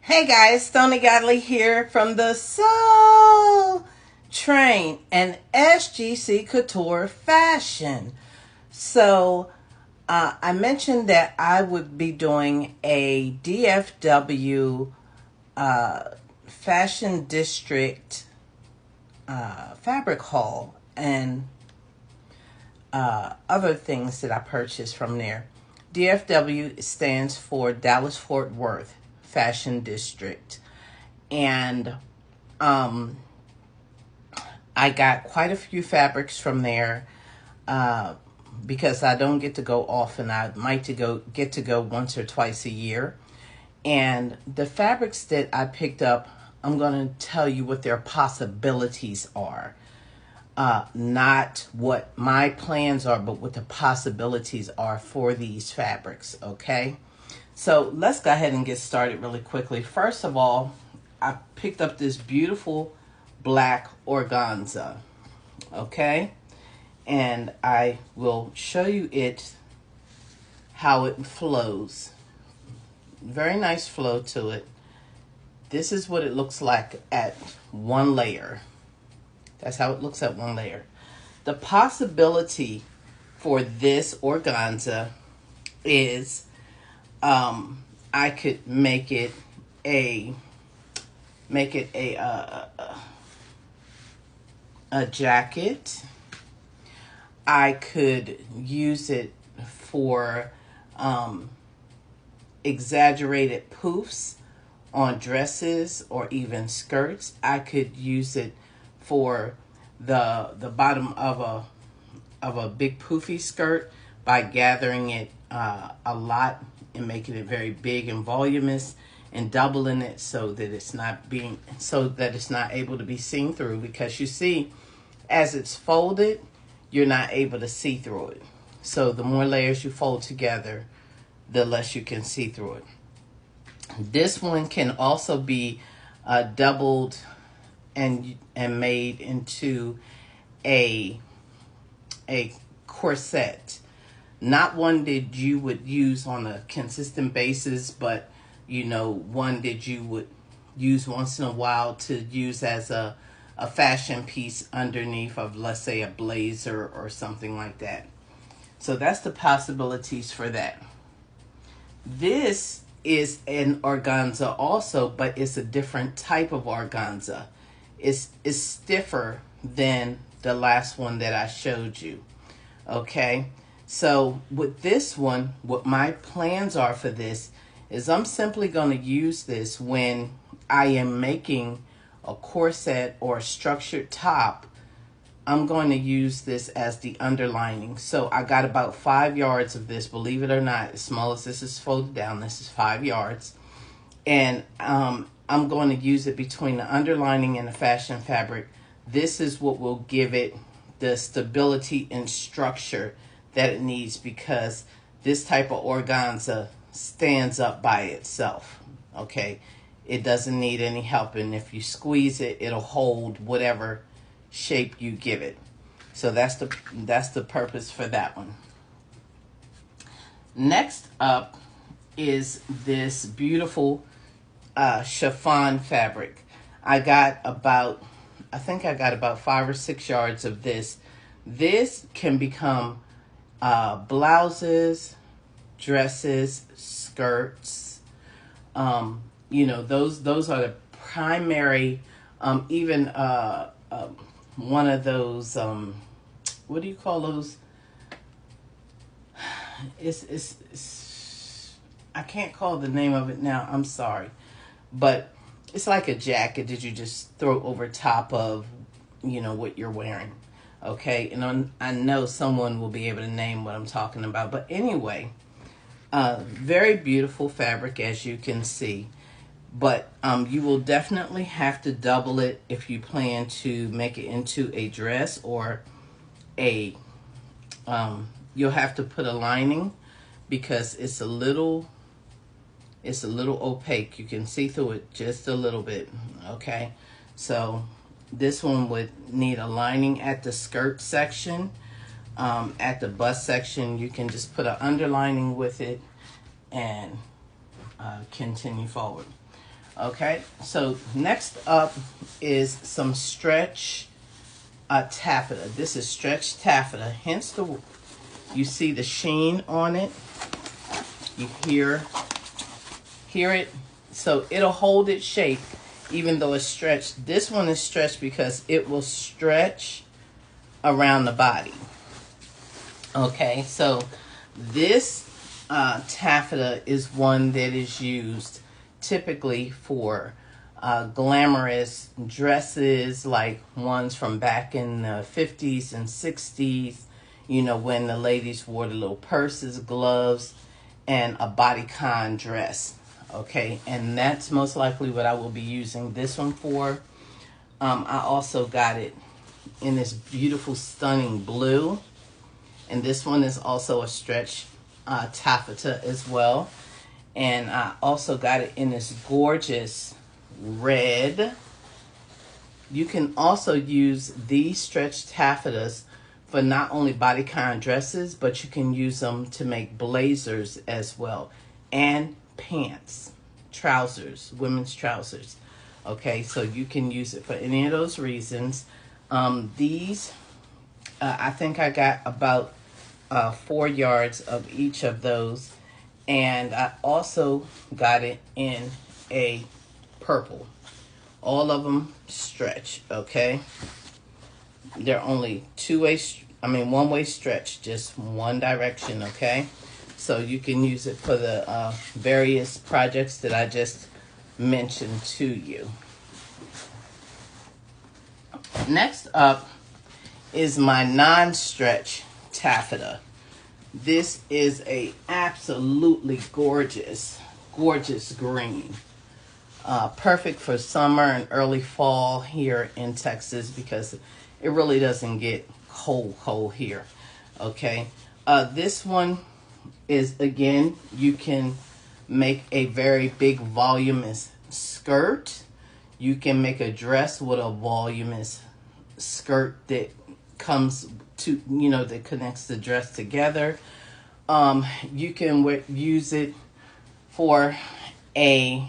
Hey guys, Stoney Godley here from the Soul Train and SGC Couture Fashion. So, I mentioned that I would be doing a DFW Fashion District fabric haul and other things that I purchased from there. DFW stands for Dallas Fort Worth Fashion District. And I got quite a few fabrics from there because I don't get to go often. I might get to go once or twice a year. And the fabrics that I picked up, I'm going to tell you what their possibilities are. Not what my plans are, but what the possibilities are for these fabrics, okay? So let's go ahead and get started really quickly. First of all, I picked up this beautiful black organza, okay? And I will show you how it flows. Very nice flow to it. This is what it looks like at one layer. That's how it looks at one layer. The possibility for this organza is I could make it a jacket. I could use it for exaggerated poofs on dresses or even skirts. I could use it for the bottom of a big poofy skirt by gathering it a lot and making it very big and voluminous and doubling it so that it's not able to be seen through, because you see, as it's folded, you're not able to see through it. So the more layers you fold together, the less you can see through it. This one can also be doubled and made into a corset. Not one that you would use on a consistent basis, but one that you would use once in a while to use as a fashion piece underneath of, let's say, a blazer or something like that. So that's the possibilities for that. This is an organza also, but it's a different type of organza. It's stiffer than the last one that I showed you. Okay, so with this one, what my plans are for this is I'm simply going to use this when I am making a corset or a structured top. I'm going to use this as the underlining. So I got about 5 yards of this. Believe it or not, as small as this is folded down, this is 5 yards. And I'm going to use it between the underlining and the fashion fabric. This is what will give it the stability and structure that it needs, because this type of organza stands up by itself, okay? It doesn't need any help, and if you squeeze it, it'll hold whatever shape you give it. So that's the purpose for that one. Next up is this beautiful chiffon fabric. I think I got about 5 or 6 yards of this. This can become blouses, dresses, skirts. Those are the primary. Even one of those. What do you call those? I can't call the name of it now. I'm sorry, but it's like a jacket that you just throw over top of, what you're wearing. Okay, and I know someone will be able to name what I'm talking about. But anyway, very beautiful fabric, as you can see. But you will definitely have to double it if you plan to make it into a dress or you'll have to put a lining, because it's a little opaque. You can see through it just a little bit, okay? So this one would need a lining at the skirt section. At the bust section, you can just put an underlining with it and continue forward. Okay, so next up is some stretch taffeta. This is stretch taffeta, hence you see the sheen on it. You hear it. So it'll hold its shape even though it's stretched. This one is stretched because it will stretch around the body. Okay, so this taffeta is one that is used typically for glamorous dresses, like ones from back in the 50s and 60s, you know, when the ladies wore the little purses, gloves, and a bodycon dress. Okay, and that's most likely what I will be using this one for. I also got it in this beautiful, stunning blue. And this one is also a stretch taffeta as well. And I also got it in this gorgeous red. You can also use these stretch taffetas for not only bodycon dresses, but you can use them to make blazers as well. And pants, trousers, women's trousers. Okay, so you can use it for any of those reasons. I think I got about 4 yards of each of those. And I also got it in a purple. All of them stretch, okay? They're only one-way stretch, just one direction, okay? So you can use it for the various projects that I just mentioned to you. Next up is my non-stretch taffeta. This is a absolutely gorgeous, gorgeous green. Perfect for summer and early fall here in Texas because it really doesn't get cold here. Okay. This one is, again, you can make a very big voluminous skirt. You can make a dress with a voluminous skirt that comes to, that connects the dress together. You can use it for a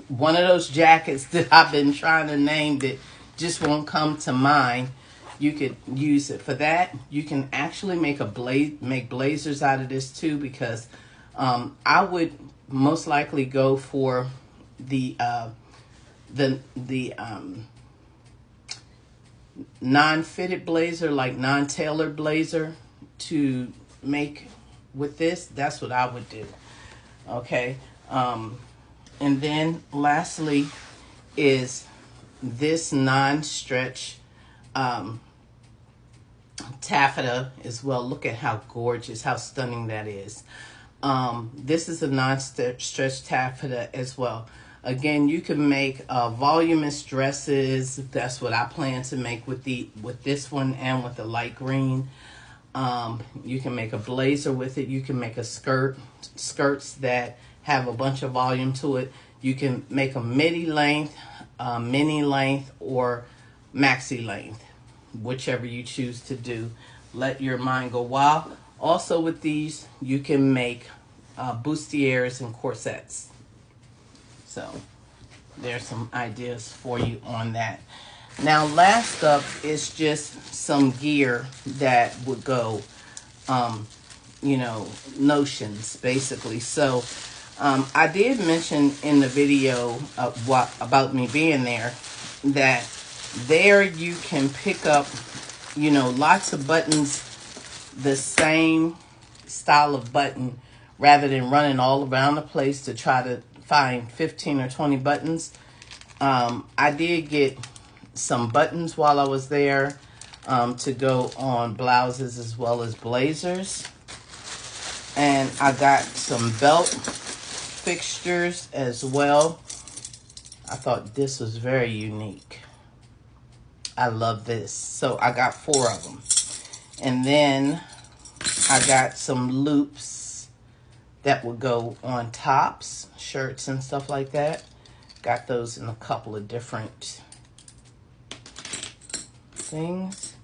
one of those jackets that I've been trying to name that just won't come to mind. You could use it for that. You can actually make make blazers out of this too, because I would most likely go for the non-fitted blazer, like non-tailored blazer to make with this. That's what I would do. Okay. And then lastly is this non-stretch taffeta as well. Look at how gorgeous, how stunning that is. This is a non-stretch taffeta as well. Again, you can make voluminous dresses. That's what I plan to make with this one and with the light green. You can make a blazer with it. You can make a skirts that have a bunch of volume to it. You can make a midi length, mini length, or maxi length, whichever you choose to do. Let your mind go wild. Also with these, you can make bustiers and corsets. So there's some ideas for you on that. Now, last up is just some gear that would go, notions, basically. So I did mention in the video about me being there that there you can pick up, lots of buttons, the same style of button, rather than running all around the place to try to find 15 or 20 buttons. I did get some buttons while I was there to go on blouses as well as blazers. And I got some belt fixtures as well. I thought this was very unique. I love this. So I got 4 of them. And then I got some loops that would go on tops, shirts and stuff like that. Got those in a couple of different things.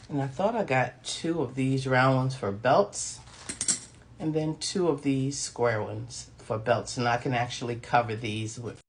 And I thought I got 2 of these round ones for belts, and then 2 of these square ones for belts. And I can actually cover these with